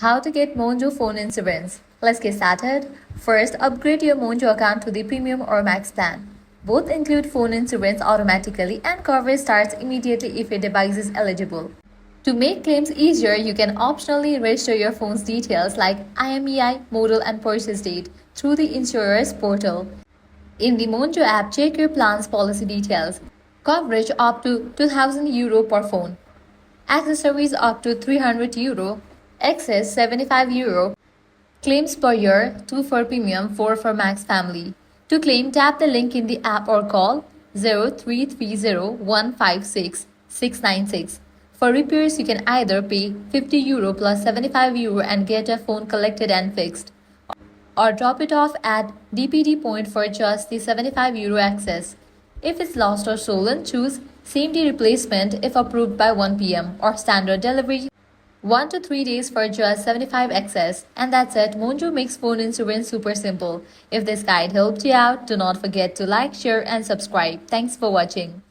How to get Monzo phone insurance. Let's get started. First, upgrade your Monzo account to the premium or max plan. Both include phone insurance automatically and coverage starts immediately if your device is eligible. To make claims easier, you can optionally register your phone's details like IMEI, model and purchase date through the insurer's portal. In the Monzo app, check your plan's policy details. Coverage up to €2,000 per phone. Accessories up to €300. Excess €75. Claims per year, 2 for premium, 4 for max family. To claim, tap the link in the app or call 0330-156-696. For repairs, you can either pay €50 plus €75 and get a phone collected and fixed, or drop it off at DPD point for just the €75 access. If it's lost or stolen, choose same-day replacement if approved by 1 p.m. or standard delivery 1 to 3 days for just 75 access. And that's it. Monzo makes phone insurance super simple. If this guide helped you out, do not forget to like, share and subscribe. Thanks for watching.